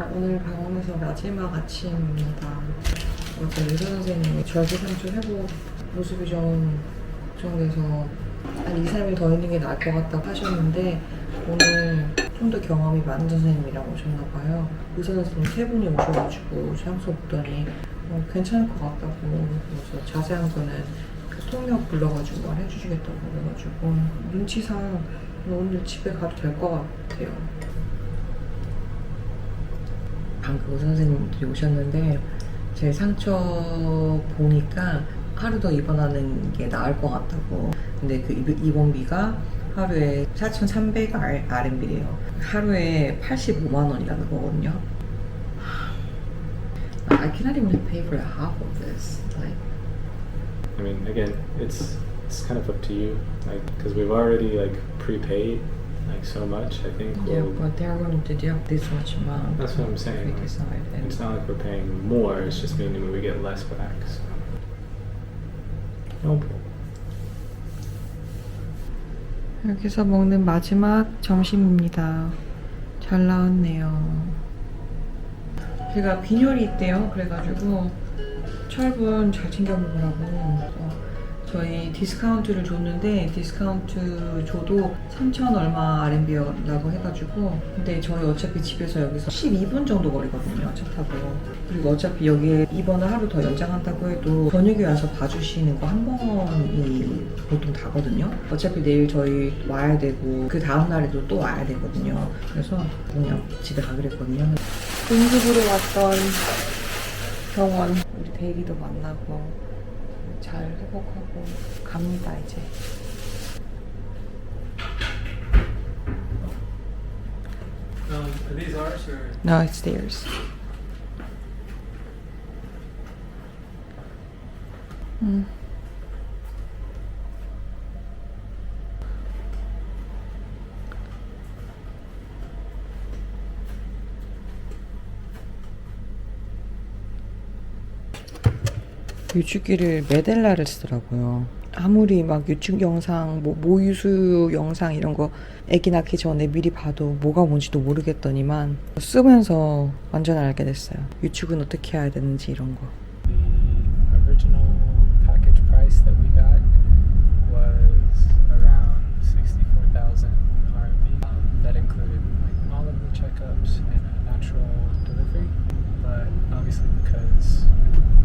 오늘 병원에서 마지막 아침입니다. 어제 의사 선생님이 절개 상처 회복 모습이 좀 걱정돼서 한 2, 3일 더 있는 게 나을 것 같다고 하셨는데 오늘 좀 더 경험이 많은 선생님이랑 오셨나봐요. 의사 선생님 세 분이 오셔가지고 향수 보더니 괜찮을 것 같다고, 그래서 자세한 거는 그 통역 불러가지고 말해주시겠다고 그래가지고 눈치상 오늘 집에 가도 될 것 같아요. 방금 의사 선생님들이 오셨는데 제 상처 보니까 하루 더 입원하는 게 나을 것 같다고. 근데 그 입원비가 하루에 4,300 RMB래요. 하루에 85만 원이라는 거거든요. I cannot even pay for half of this. Like, I mean, again, it's kind of up to you, like, because we've already like prepaid like so much. I think. yeah, but they're going to deduct this much amount. That's what I'm saying. We Like, decide. And it's not like we're paying more. It's just meaning we get less back. So. No problem. 여기서 먹는 마지막 점심입니다. 잘 나왔네요. 제가 빈혈이 있대요. 그래가지고 철분 잘 챙겨 먹으라고 저희 디스카운트를 줬는데 디스카운트 줘도 3,000 얼마 RMB라고 해가지고, 근데 저희 어차피 집에서 여기서 12분 정도 거리거든요, 차 타고. 그리고 어차피 여기에 입원을 하루 더 연장한다고 해도 저녁에 와서 봐주시는 거 한 번이 보통 다거든요. 어차피 내일 저희 와야 되고 그 다음 날에도 또 와야 되거든요. 그래서 그냥 집에 가기로 했거든요. 응급으로 왔던 병원, 우리 데이리도 만나고 잘 회복하고 갑니다 이제. Are these ours or? No, it's theirs. 유축기를 메델라를 쓰더라고요. 아무리 막 유축 영상, 모유수 영상 이런 거 아기 낳기 전에 미리 봐도 뭐가 뭔지도 모르겠더니만 쓰면서 완전 알게 됐어요. 유축은 어떻게 해야 되는지 이런 거. The original package price that we got was around 64,000 RMB. That included like all of the checkups and a natural delivery. But obviously, because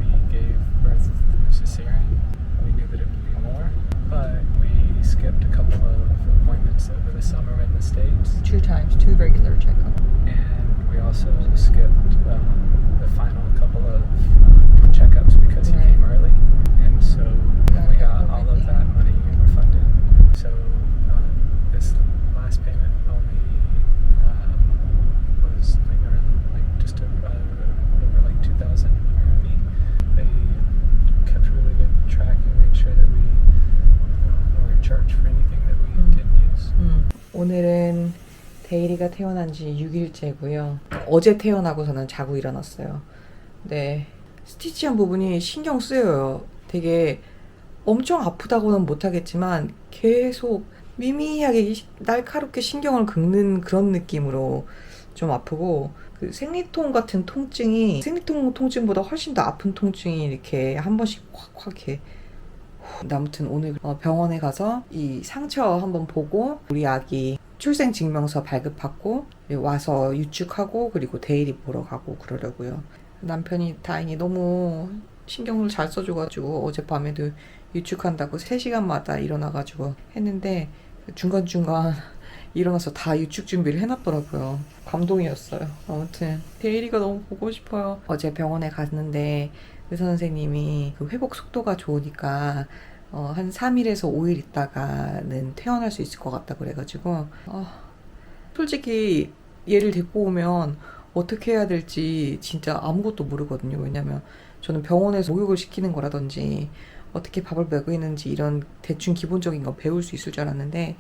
we gave birth through cesarean, we knew that it would be more. But we skipped a couple of appointments over the summer in the States. 2 times, 2 regular checkup. And we also skipped the final couple of checkups because he came early, and so we got all of that money refunded. So this last payment only was like around just over like 2,000 RMB. They kept really good track and made sure that we weren't charged for anything that we didn't use. 오늘은 데이리가 태어난 지 6일째고요. 어제 태어나고서는 자고 일어났어요. 네, 스티치한 부분이 신경 쓰여요. 되게 엄청 아프다고는 못하겠지만 계속 미미하게 날카롭게 신경을 긁는 그런 느낌으로 좀 아프고, 그 생리통 같은 통증이 생리통 통증보다 훨씬 더 아픈 통증이 이렇게 한 번씩 확 이렇게. 아무튼 오늘 병원에 가서 이 상처 한번 보고 우리 아기 출생증명서 발급받고 와서 유축하고 그리고 데이리 보러 가고 그러려고요. 남편이 다행히 너무 신경을 잘 써줘가지고 어젯밤에도 유축한다고 3시간마다 일어나가지고 했는데 중간중간 일어나서 다 유축 준비를 해놨더라고요. 감동이었어요. 아무튼 데이리가 너무 보고 싶어요. 어제 병원에 갔는데 의사 선생님이 그 회복 속도가 좋으니까 한 3일에서 5일 있다가는 퇴원할 수 있을 것 같다 그래가지고 솔직히 얘를 데리고 오면 어떻게 해야 될지 진짜 아무것도 모르거든요. 왜냐면 저는 병원에서 목욕을 시키는 거라든지 어떻게 밥을 먹이는지 이런 대충 기본적인 거 배울 수 있을 줄 알았는데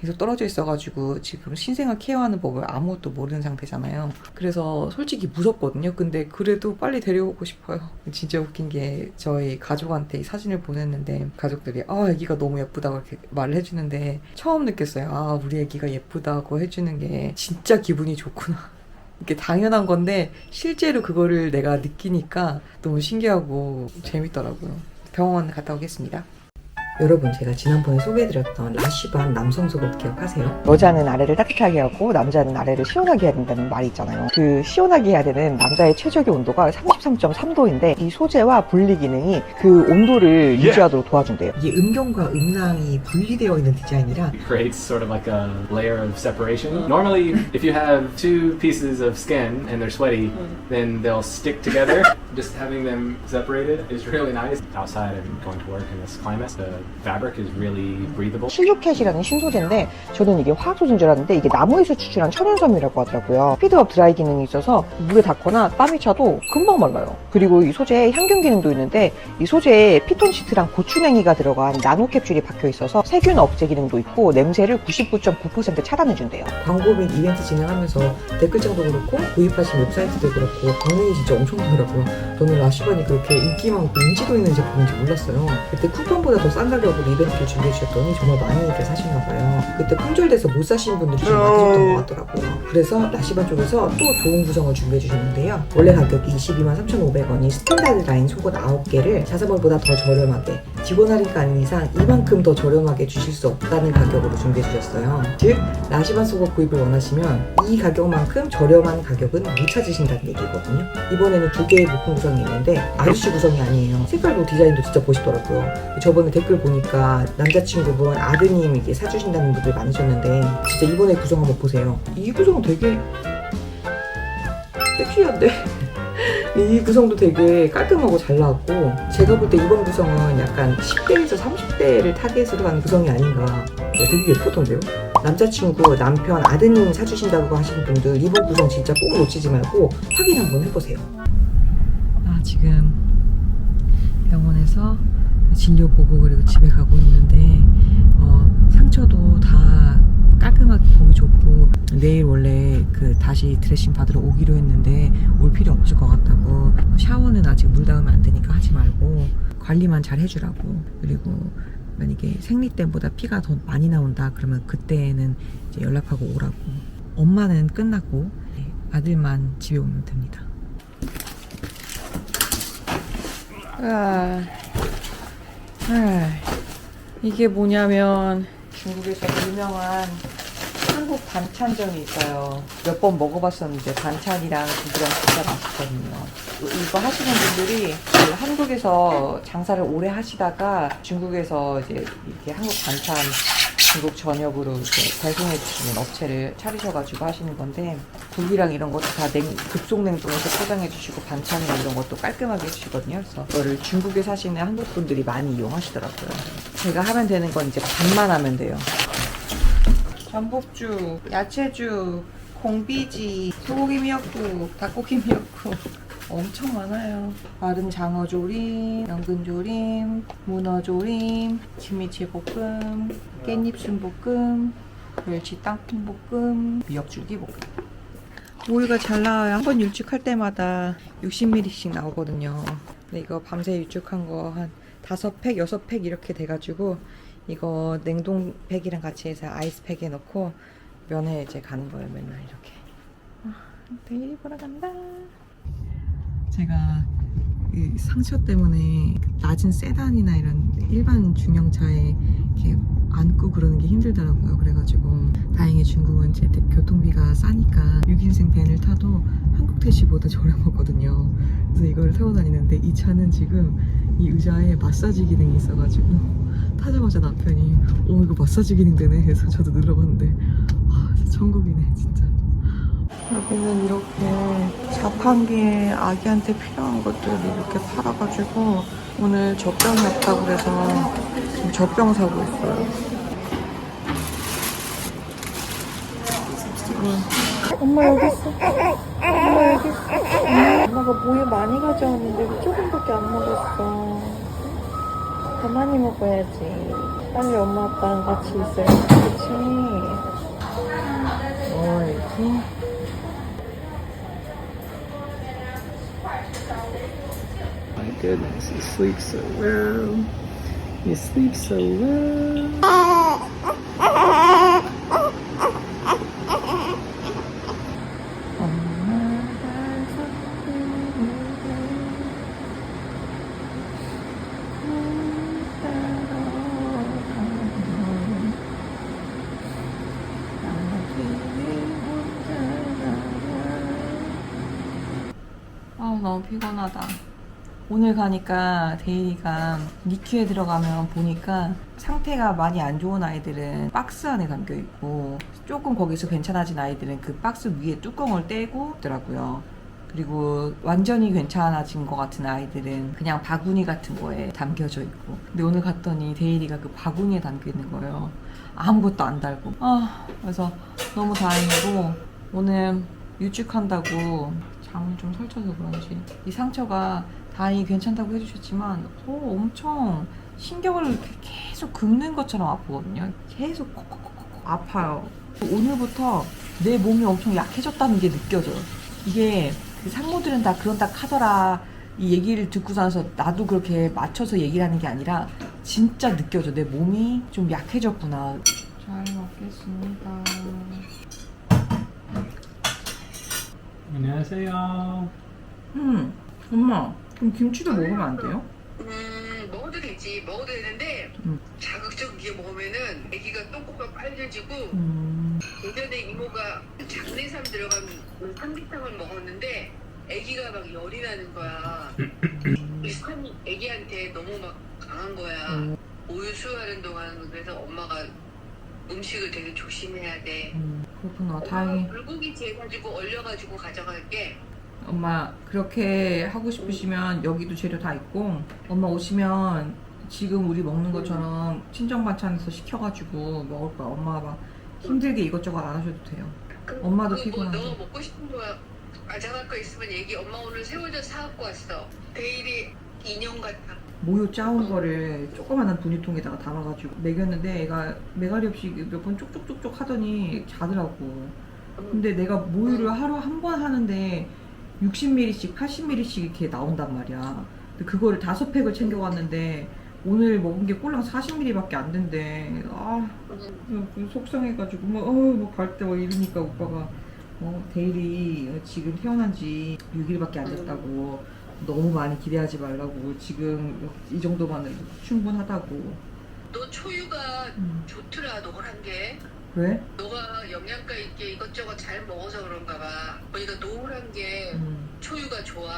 계속 떨어져 있어가지고 지금 신생아 케어하는 법을 아무것도 모르는 상태잖아요. 그래서 솔직히 무섭거든요. 근데 그래도 빨리 데려오고 싶어요. 진짜 웃긴 게 저희 가족한테 이 사진을 보냈는데 가족들이 애기가 너무 예쁘다고 이렇게 말을 해주는데 처음 느꼈어요. 우리 애기가 예쁘다고 해주는 게 진짜 기분이 좋구나. 이게 당연한 건데 실제로 그거를 내가 느끼니까 너무 신기하고 재밌더라고요. 병원 갔다 오겠습니다. 여러분, 제가 지난번에 소개해드렸던 라쉬반 남성 속옷 기억하세요? 여자는 아래를 따뜻하게 하고 남자는 아래를 시원하게 해야 된다는 말이 있잖아요. 그 시원하게 해야 되는 남자의 최적의 온도가 33.3도인데 이 소재와 분리 기능이 그 온도를 유지하도록 도와준대요. 이게 음경과 음낭이 분리되어 있는 디자인이라 Creates sort of like a layer of separation. Normally, if you have two pieces of skin and they're sweaty, then they'll stick together. Just having them separated is really nice. Outside and going to work in this climate, the fabric is really breathable. 실루켓이라는 신소재인데 저는 이게 화학소재인 줄 알았는데 이게 나무에서 추출한 천연섬유라고 하더라고요. 스피드업 드라이 기능이 있어서 물에 닿거나 땀이 차도 금방 말라요. 그리고 이 소재에 향균 기능도 있는데 이 소재에 피톤치드랑 고추냉이가 들어간 나노 캡슐이 박혀 있어서 세균 억제 기능도 있고 냄새를 99.9% 차단해준대요. 광고 및 이벤트 진행하면서 댓글창도 그렇고 구입하신 웹사이트도 그렇고 반응이 진짜 엄청나더라고요. 저는 라쉬반이 그렇게 인기 많고 인지도 있는 제품인지 몰랐어요. 그때 쿠폰보다 더 싼 가격으로 이벤트를 준비해 주셨더니 정말 많이들 사셨나봐요. 그때 품절돼서 못 사신 분들이 좀 많으셨던 것 같더라고요. 그래서 라쉬반 쪽에서 또 좋은 구성을 준비해 주셨는데요. 원래 가격이 223,500원이 스탠다드 라인 속옷 9개를 자사몰보다 더 저렴하게 직원 할인가 아닌 이상 이만큼 더 저렴하게 주실 수 없다는 가격으로 준비해 주셨어요. 즉 라쉬반 속옷 구입을 원하시면 이 가격만큼 저렴한 가격은 못 찾으신다는 얘기거든요. 이번에는 2개의 묶음 구성이 있는데 아저씨 구성이 아니에요. 색깔도 디자인도 진짜 멋있더라고요. 저번에 댓글 보니까 남자친구분 아드님 이게 사주신다는 분들 많으셨는데 진짜 이번에 구성 한번 보세요. 이 구성은 되게 섹시한데? 이 구성도 되게 깔끔하고 잘 나왔고 제가 볼 때 이번 구성은 약간 10대에서 30대를 타겟으로 한 구성이 아닌가. 되게 예쁘던데요? 남자친구, 남편, 아드님 사주신다고 하시는 분들 이번 구성 진짜 꼭 놓치지 말고 확인 한번 해보세요. 지금 병원에서 진료 보고 그리고 집에 가고 있는데 상처도 다 깔끔하게 보기 좋고 내일 원래 그 다시 드레싱 받으러 오기로 했는데 올 필요 없을 것 같다고 샤워는 아직 물 닿으면 안 되니까 하지 말고 관리만 잘 해주라고 그리고 만약에 생리 때보다 피가 더 많이 나온다 그러면 그때는 이제 연락하고 오라고 엄마는 끝났고 아들만 집에 오면 됩니다. 이게 뭐냐면 중국에서 유명한 한국 반찬점이 있어요. 몇 번 먹어봤었는데 반찬이랑 두부랑 진짜 맛있거든요. 이거 하시는 분들이 그 한국에서 장사를 오래 하시다가 중국에서 이제 이렇게 한국 반찬 중국 전역으로 이렇게 배송해 주시는 업체를 차리셔가지고 하시는 건데 국이랑 이런 것도 다 급속냉동에서 포장해 주시고 반찬이나 이런 것도 깔끔하게 해주시거든요. 그래서 이거를 중국에 사시는 한국 분들이 많이 이용하시더라고요. 제가 하면 되는 건 이제 밥만 하면 돼요. 전복죽, 야채죽, 공비지, 소고기 미역국, 닭고기 미역국 엄청 많아요. 마른 장어조림, 연근조림, 문어조림, 진미채볶음, 깻잎 순볶음, 멸치 땅콩볶음, 미역줄기 볶음. 오이가 잘 나와요. 한 번 유축할 때마다 60ml씩 나오거든요. 근데 이거 밤새 유축한 거 한 5팩, 6팩 이렇게 돼가지고 이거 냉동팩이랑 같이 해서 아이스팩에 넣고 면회 이제 가는 거예요. 맨날 이렇게. 데일리 보러 간다. 제가 이 상처 때문에 낮은 세단이나 이런 일반 중형차에 이렇게 앉고 그러는 게 힘들더라고요. 그래가지고 다행히 중국은 이제 교통비가 싸니까 6인승 밴을 타도 한국 택시보다 저렴하거든요. 그래서 이걸 타고 다니는데 이 차는 지금 이 의자에 마사지 기능이 있어가지고 타자마자 남편이 이거 마사지 기능 되네 해서 저도 눌러봤는데 진짜 천국이네 진짜. 여기는 이렇게 자판기에 아기한테 필요한 것들을 이렇게 팔아가지고 오늘 젖병이 없다고 그래서 지금 젖병 사고 있어요. 엄마 여기 있어. 엄마 여기 있어. 엄마가 모유 많이 가져왔는데 조금밖에 안 먹었어. 더 많이 먹어야지. 빨리 엄마 아빠랑 같이 있어야지. 그치? 옳지. My goodness, you sleep so well. You sleep so well. 엄마 너무 피곤하다. 오늘 가니까 데일이가 니큐에 들어가면 보니까 상태가 많이 안 좋은 아이들은 박스 안에 담겨 있고 조금 거기서 괜찮아진 아이들은 그 박스 위에 뚜껑을 떼고 있더라고요. 그리고 완전히 괜찮아진 것 같은 아이들은 그냥 바구니 같은 거에 담겨져 있고. 근데 오늘 갔더니 데일이가 그 바구니에 담겨 있는 거예요. 아무것도 안 달고. 그래서 너무 다행이고 오늘 유축한다고 잠을 좀 설쳐서 그런지 이 상처가 다행히 괜찮다고 해주셨지만 엄청 신경을 이렇게 계속 긁는 것처럼 아프거든요. 계속 콕콕콕콕 아파요. 오늘부터 내 몸이 엄청 약해졌다는 게 느껴져요. 이게 그 상무들은 다 그런다 하더라 이 얘기를 듣고 나서 나도 그렇게 맞춰서 얘기를 하는 게 아니라 진짜 느껴져. 내 몸이 좀 약해졌구나. 잘 먹겠습니다. 안녕하세요. 엄마 그럼 김치도 먹으면 안 돼요? 먹어도 되지. 먹어도 되는데 자극적이게 먹으면은 아기가 똥꼬가 빨개지고 예전에 이모가 장내삼 들어간 삼계탕을 먹었는데 아기가 막 열이 나는 거야. 아기한테 너무 막 강한 거야. 우유 수유하는 동안. 그래서 엄마가 음식을 되게 조심해야 돼. 그렇구나. 엄마가 다행히. 불고기 재가지고 얼려가지고 가져갈게. 엄마 그렇게 하고 싶으시면 여기도 재료 다 있고 엄마 오시면 지금 우리 먹는 것처럼 친정 반찬에서 시켜가지고 먹을 거야. 엄마가 막 힘들게 이것저것 안 하셔도 돼요. 엄마도 피곤하고. 너 먹고 싶은 거 가져갈 거 있으면 얘기. 엄마 오늘 새우젓 사갖고 왔어. 데일이 인형 같아. 모유 짜온 거를 조그만한 분유통에다가 담아가지고 먹였는데 애가 메가리 없이 몇 번 쪽쪽쪽쪽 하더니 자더라고. 근데 내가 모유를 하루 한 번 하는데 60ml씩 80ml씩 이렇게 나온단 말이야. 근데 그거를 5팩을 챙겨왔는데 오늘 먹은 게 꼴랑 40ml밖에 안 된대. 속상해가지고 뭐 갈 때 뭐 이러니까 오빠가 데일이 지금 태어난 지 6일밖에 안 됐다고 너무 많이 기대하지 말라고 지금 이 정도만 해도 충분하다고. 너 초유가 좋더라. 노란 게. 왜? 너가 영양가 있게 이것저것 잘 먹어서 그런가 봐. 보니까 노란 게 초유가 좋아.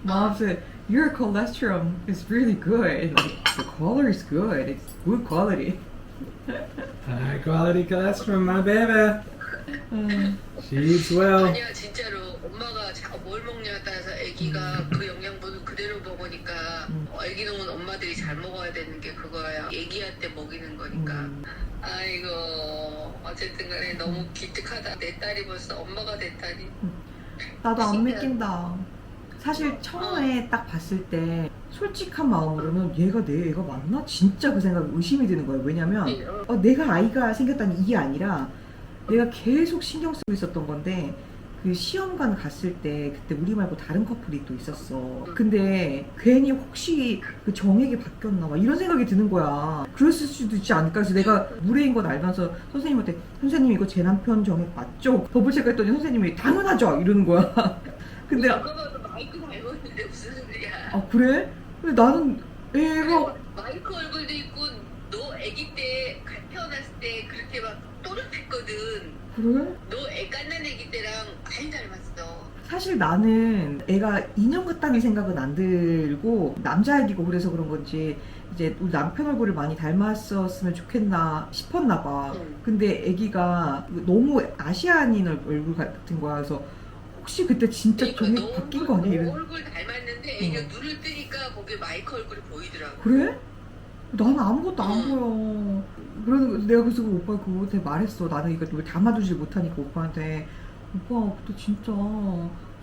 Mom said your cholesterol is really good. Like the color is good. It's good quality. High quality cholesterol, my baby. She eats well. 아니야 진짜로 엄마가 뭘 먹냐에 따라서 아기가 그 영양분을 그대로 먹으니까 아기는 엄마들이 잘 먹어야 되는 게 그거야. 아기한테 먹이는 거니까. 아이고 어쨌든 간에 너무 기특하다. 내 딸이 벌써 엄마가 됐다니. 나도 안 믿긴다. 사실 처음에 딱 봤을 때 솔직한 마음으로는 얘가 내 애가 맞나? 진짜 그 생각이 의심이 드는 거예요. 왜냐면 내가 아이가 생겼다는 이게 아니라 내가 계속 신경 쓰고 있었던 건데 그 시험관 갔을 때 그때 우리 말고 다른 커플이 또 있었어. 근데 괜히 혹시 그 정액이 바뀌었나 막 이런 생각이 드는 거야. 그랬을 수도 있지 않을까. 그래서 내가 무례인 건 알면서 선생님한테 선생님 이거 제 남편 정액 맞죠? 더블 체크했더니 선생님이 당연하죠 이러는 거야. 근데 마이크 닮았는데 무슨 소리야. 아 그래? 근데 나는 애가 마이크 얼굴도 있고 너 아기 때 태어났을 때 그렇게 막 또렷했거든. 그래? 너 애 깐난 아기 때랑 많이 닮았어. 사실 나는 애가 인형 같다는 생각은 안 들고 남자애기고 그래서 그런 건지 이제 우리 남편 얼굴을 많이 닮았었으면 좋겠나 싶었나 봐. 근데 애기가 너무 아시아인 얼굴 같은 거야. 그래서 혹시 그때 진짜 그러니까 정이 바뀐 거 아니야? 너 얼굴 닮았는데 애기가 눈을 뜨니까 거기 마이크 얼굴이 보이더라고. 그래? 나는 아무것도 안 보여. 그래서 내가 그래서 오빠 그거한테 말했어. 나는 이거 담아두질 못하니까 오빠한테 오빠 그때 진짜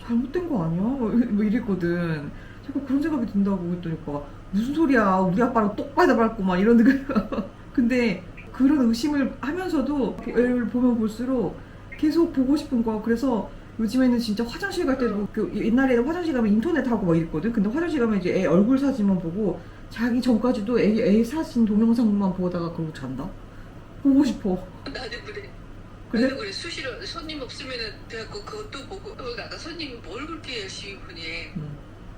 잘못된 거 아니야? 뭐 이랬거든. 자꾸 그런 생각이 든다고 했더니 오빠가 무슨 소리야 우리 아빠랑 똑바로 닮았고 막 이러는 거야. 근데 그런 의심을 하면서도 애를 보면 볼수록 계속 보고 싶은 거야. 그래서 요즘에는 진짜 화장실 갈 때도 옛날에는 화장실 가면 인터넷 하고 막 이랬거든. 근데 화장실 가면 이제 애 얼굴 사진만 보고 자기 전까지도 애 사진 동영상만 보다가 그러고 잔다? 보고 싶어. 나도 그래. 그래? 나도 그래. 수시로 손님 없으면은 내가 그것도 보고 아까 손님이 뭘 그렇게 열심히 보니.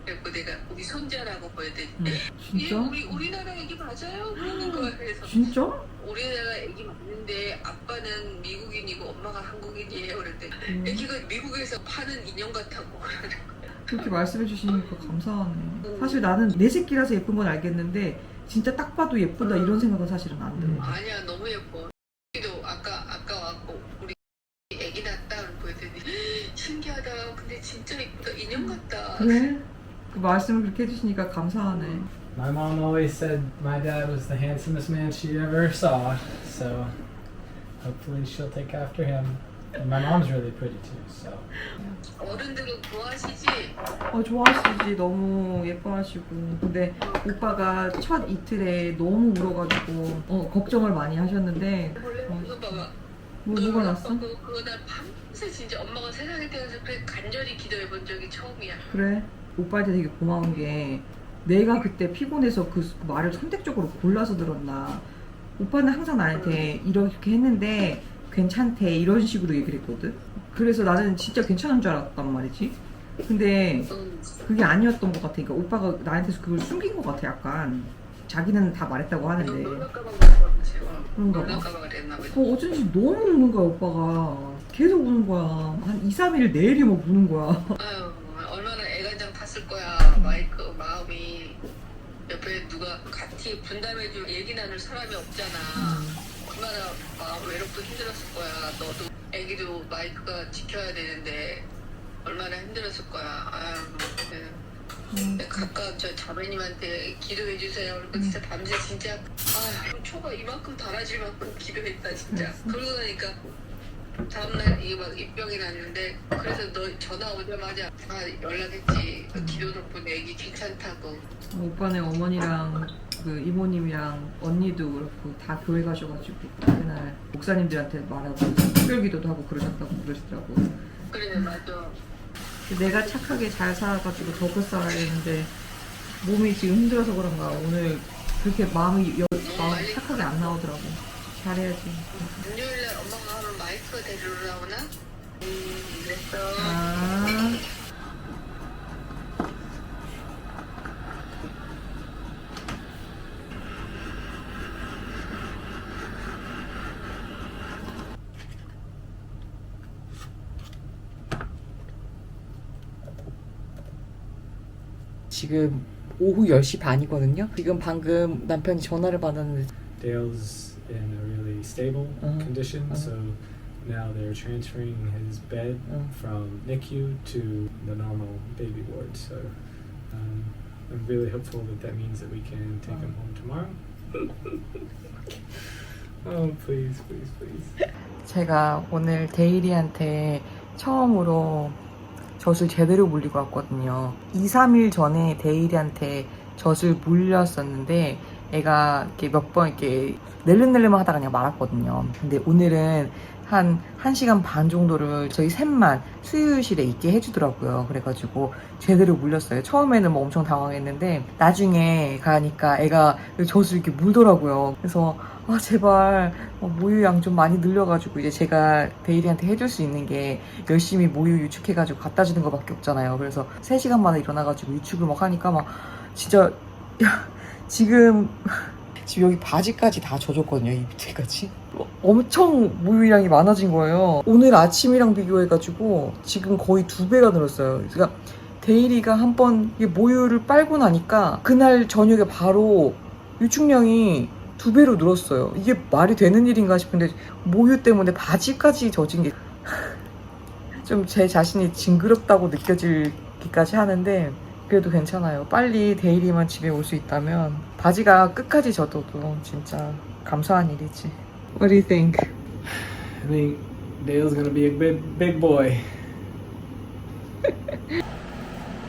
그래서 내가 우리 손자라고 보여드렸지. 진짜? 우리나라 애기 맞아요? 그러는 거야. 그래서 진짜? 우리나라 애기 맞는데 아빠는 미국인이고 엄마가 한국인이에요. 그랬더니 애기가 미국에서 파는 인형 같다고 그러는 거야. 그렇게 말씀해 주시니까 감사하네. 사실 나는 내 새끼라서 예쁜 건 알겠는데 진짜 딱 봐도 예쁘다 이런 생각은 사실은 안 들어. 아니야 너무 예뻐. 도 아까 왔고 우리 애기 낳았다 보더니 신기하다. 근데 진짜 예쁘다. 인형 같다. 그래? 그 말씀을 그렇게 해주시니까 감사하네. My mom always said my dad was the handsomest man she ever saw, so hopefully she'll take after him. And my mom's really pretty too, so. 어른들은 좋아하시지? 좋아하시지. 너무 예뻐하시고. 근데 오빠가 첫 이틀에 너무 울어가지고 걱정을 많이 하셨는데 원래 이거 봐봐. 뭐가 났어? 그거 날 밤새 진짜 엄마가 세상에 태어나서 그래 간절히 기도해 본 적이 처음이야. 그래? 오빠한테 되게 고마운 게 내가 그때 피곤해서 그 말을 선택적으로 골라서 들었나. 오빠는 항상 나한테 이렇게 했는데 괜찮대 이런 식으로 얘기를 했거든. 그래서 나는 진짜 괜찮은 줄 알았단 말이지. 근데 그게 아니었던 것 같아. 그러니까 오빠가 나한테서 그걸 숨긴 것 같아. 약간 자기는 다 말했다고 하는데 놀랄까봐 그랬지. 그런가 봐. 놀랄까봐 그랬나 보지. 어쩐지 너무 우는 거야. 오빠가 계속 우는 거야. 한 2, 3일 내일이 막 우는 거야. 아유 얼마나 애간장 탔을 거야. 마이크 마음이 옆에 누가 같이 분담해줄 얘기 나눌 사람이 없잖아. 얼마나 마음 외롭고 힘들었을 거야. 너도 애기도 마이크가 지켜야 되는데 얼마나 힘들었을 거야. 아유 가까운 저 자매님한테 기도해 주세요. 그리고 진짜 밤새 진짜 아유 초가 이만큼 달아질 만큼 기도했다 진짜. 그러고 나니까 다음날 이게 막 입병이 났는데 그래서 너 전화 오자마자 다 연락했지. 기도 덕분에 애기 괜찮다고. 오빠네 어머니랑 그 이모님이랑 언니도 그렇고 다 교회 가셔가지고 그날 목사님들한테 말하고 특별기도도 하고 그러시더라고. 그래 맞아. 내가 착하게 잘 살아가지고 더 못 살아야 되는데 몸이 지금 힘들어서 그런가 오늘 그렇게 마음이 착하게 안 나오더라고. 잘해야지. 금요일날 엄마가 하면 마이크 데리러 나오나? 그랬어. 아. 지금 오후 10시 반이거든요. 지금 방금 남편이 전화를 받았는데 Dale's in a really stable condition, so now they're transferring his bed from NICU to the normal baby ward. So I'm really hopeful that that means that we can take him home tomorrow. Oh, please, please, please. 제가 오늘 데일리한테 처음으로 젖을 제대로 물리고 왔거든요. 2, 3일 전에 데일리한테 젖을 물렸었는데 애가 이렇게 몇 번 이렇게 낼름낼름 하다가 그냥 말았거든요. 근데 오늘은 한 1시간 반 정도를 저희 셋만 수유실에 있게 해주더라고요. 그래가지고 제대로 물렸어요. 처음에는 뭐 엄청 당황했는데 나중에 가니까 애가 젖을 이렇게 물더라고요. 그래서 아 제발 모유양 좀 많이 늘려가지고 이제 제가 데일리한테 해줄 수 있는 게 열심히 모유 유축해가지고 갖다 주는 거밖에 없잖아요. 그래서 3시간 만에 일어나가지고 유축을 막 하니까 막 진짜 지금 여기 바지까지 다 젖었거든요. 이 밑에까지 엄청 모유량이 많아진 거예요. 오늘 아침이랑 비교해가지고 지금 거의 2배가 늘었어요. 그러니까 데일리가 한번 모유를 빨고 나니까 그날 저녁에 바로 유축량이 2배로 늘었어요. 이게 말이 되는 일인가 싶은데 모유 때문에 바지까지 젖은 게 좀 제 자신이 징그럽다고 느껴지기까지 하는데 그래도 괜찮아요. 빨리 데일리만 집에 올 수 있다면 바지가 끝까지 젖어도 진짜 감사한 일이지. What do you think? I think Dale's gonna be a big boy.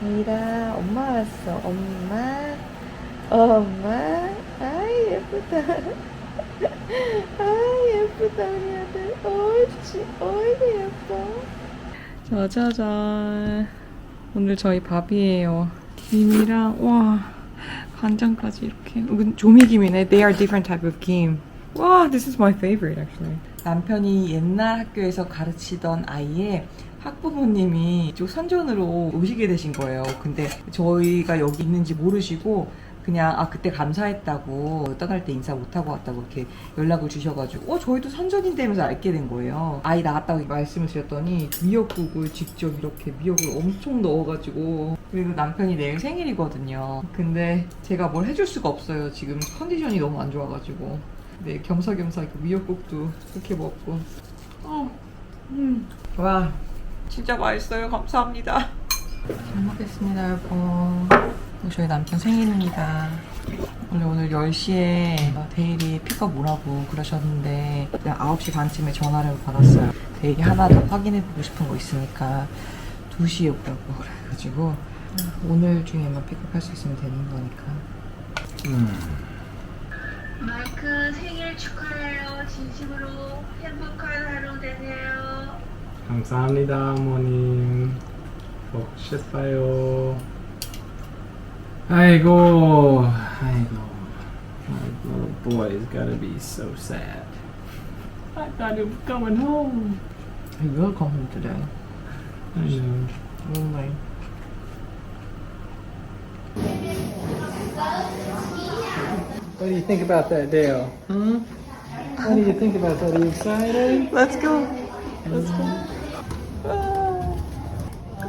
데일아 엄마 왔어. 엄마 아이 예쁘다. 아이 예쁘다 우리 아들. 옳지 어이구 예뻐. 짜자잔 오늘 저희 밥이에요. 김이랑 와 간장까지 이렇게 조미김이네. They are different type of 김. 와 this is my favorite actually. 남편이 옛날 학교에서 가르치던 아이의 학부모님이 이쪽 선전으로 오시게 되신 거예요. 근데 저희가 여기 있는지 모르시고 그냥 그때 감사했다고 떠날 때 인사 못하고 왔다고 이렇게 연락을 주셔가지고 저희도 선전인되면서 알게 된 거예요. 아이 낳았다고 말씀을 드렸더니 미역국을 직접 이렇게 미역을 엄청 넣어가지고 그리고 남편이 내일 생일이거든요. 근데 제가 뭘 해줄 수가 없어요. 지금 컨디션이 너무 안 좋아가지고. 네, 겸사겸사 그 미역국도 그렇게 먹고. 와, 진짜 맛있어요. 감사합니다. 잘 먹겠습니다, 여러분. 저희 남편 생일입니다. 원래 오늘 10시에 데일이 픽업 오라고 그러셨는데 그냥 9시 반쯤에 전화를 받았어요. 데일이 하나 더 확인해보고 싶은 거 있으니까 2시에 오라고 그래가지고 오늘 중에만 픽업할 수 있으면 되는 거니까. 마이크 생일 축하해요. 진심으로 행복한 하루 되세요. 감사합니다, 어머님. 먹으셨어요. 아이고. My little boy's gotta be so sad. I thought he was coming home. He will come home today. I know. Only. What do you think about that, Dale? What do you think about that? Are you excited? Let's go. Let's go.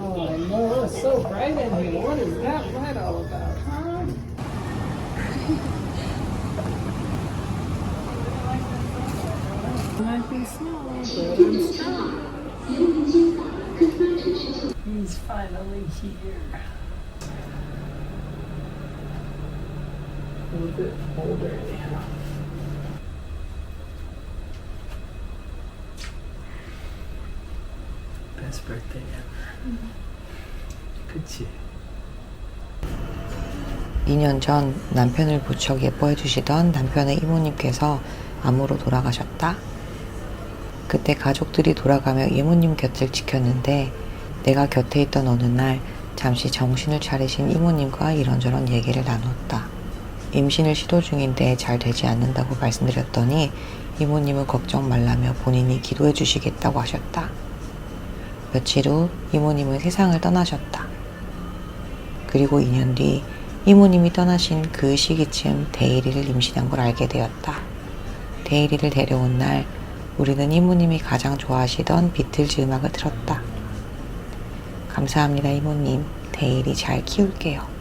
Oh no, it's so bright in here. What is that light all about, huh? Might be small, but I'm strong. He's finally here. A little bit older anyhow. Best birthday ever. 그치? 2년 전 남편을 무척 예뻐해 주시던 남편의 이모님께서 암으로 돌아가셨다. 그때 가족들이 돌아가며 이모님 곁을 지켰는데 내가 곁에 있던 어느 날 잠시 정신을 차리신 이모님과 이런저런 얘기를 나눴다. 임신을 시도 중인데 잘 되지 않는다고 말씀드렸더니 이모님은 걱정 말라며 본인이 기도해 주시겠다고 하셨다. 며칠 후 이모님은 세상을 떠나셨다. 그리고 2년 뒤 이모님이 떠나신 그 시기쯤 데일이를 임신한 걸 알게 되었다. 데일이를 데려온 날 우리는 이모님이 가장 좋아하시던 비틀즈 음악을 틀었다. 감사합니다 이모님. 데일이 잘 키울게요.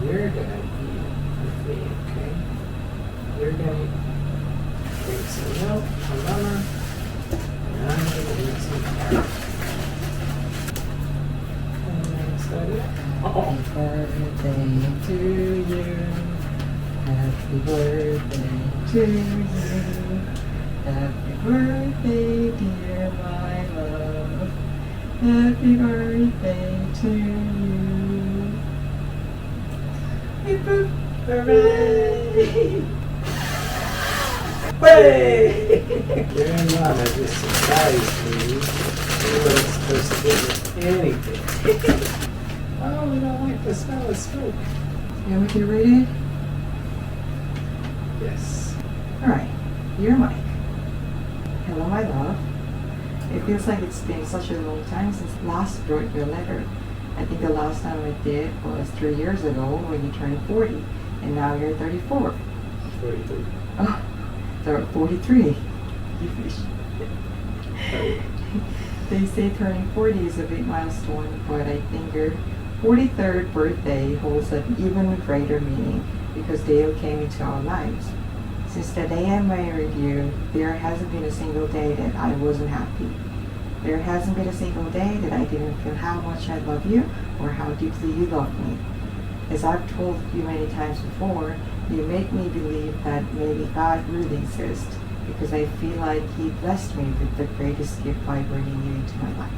You're gonna eat with me, okay? You're gonna drink some milk from Mama, and I'm gonna eat some carrot. And so, happy birthday to you. Happy birthday to you. Happy birthday, dear my love. Happy birthday to you. Hip hip hooray! Hey! Your mama just surprised me. You weren't supposed to give me anything. Oh, we don't like the smell of smoke. You want me to read it? Yes. Alright, dear Mike. Hello my love. It feels like it's been such a long time since last wrote your letter. I think the last time I did was 3 years ago when you turned 40, and now you're 34. 43. Oh, so 43. You fish. They say turning 40 is a big milestone, but I think your 43rd birthday holds an even greater meaning because Dale came into our lives. Since the day I married you, there hasn't been a single day that I wasn't happy. There hasn't been a single day that I didn't feel how much I love you or how deeply you love me. As I've told you many times before, you make me believe that maybe God really exists because I feel like He blessed me with the greatest gift by bringing you into my life.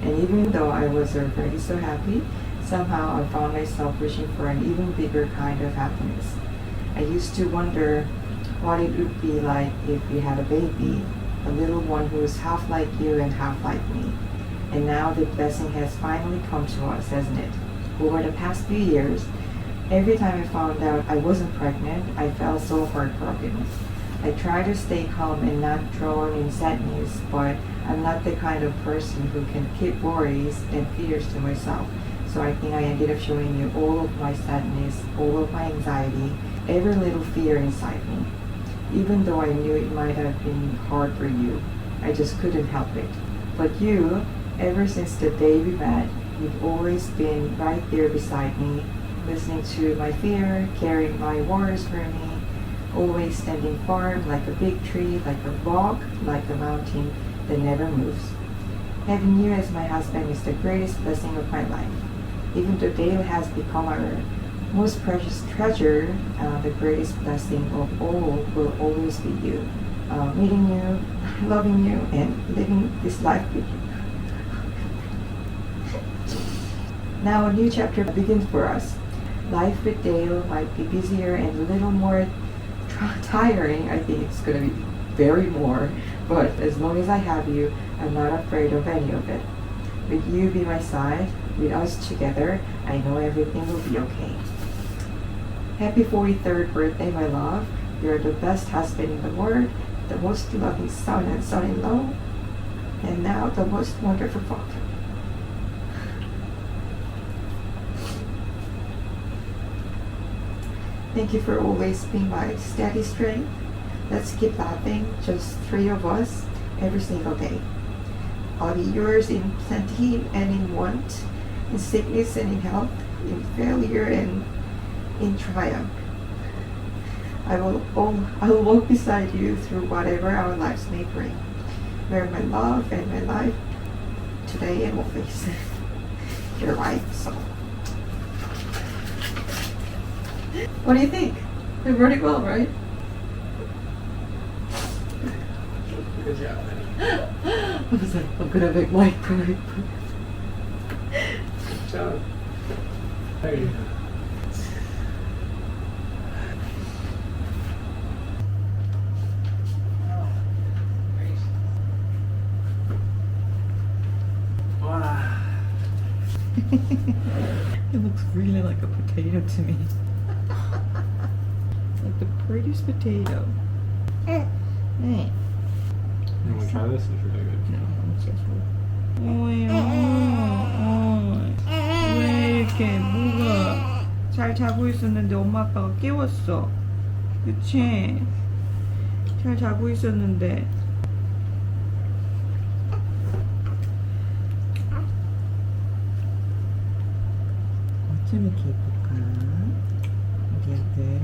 And even though I was already so happy, somehow I found myself wishing for an even bigger kind of happiness. I used to wonder what it would be like if we had a baby, a little one who is half like you and half like me. And now the blessing has finally come to us, hasn't it? Over the past few years, every time I found out I wasn't pregnant, I felt so heartbroken. I tried to stay calm and not drown in sadness, but I'm not the kind of person who can keep worries and fears to myself. So I think I ended up showing you all of my sadness, all of my anxiety, every little fear inside me. Even though I knew it might have been hard for you, I just couldn't help it. But you, ever since the day we met, you've always been right there beside me, listening to my fear, carrying my worries for me, always standing firm like a big tree, like a rock, like a mountain that never moves. Having you as my husband is the greatest blessing of my life. Even though Dale has become our most precious treasure, the greatest blessing of all will always be you. Meeting you, loving you, and living this life with you. Now a new chapter begins for us. Life with Dale might be busier and a little more tiring. I think it's going to be very more. But as long as I have you, I'm not afraid of any of it. With you by my side, with us together, I know everything will be okay. Happy 43rd birthday, my love. You're the best husband in the world, the most loving son and son-in-law, and now the most wonderful father. Thank you for always being my steady strength. Let's keep laughing, just three of us, every single day. I'll be yours in plenty and in want, in sickness and in health, in failure and in triumph. I will walk beside you through whatever our lives may bring. Wear my love and my life today and always. Your wife, so. What do you think? It wrote it well, right? Good job, Annie. I was like, I'm gonna make my cry. Good job. There you go. Wow. It looks really like a potato to me. Like the prettiest potato. Hey. You want to try this? It's really good. No, I'm so full. 왜 이렇게 뭐가 잘 자고 있었는데 엄마 아빠가 깨웠어. 그치? 잘 자고 있었는데. 어쩜 이렇게 예쁠까? 우리 아들.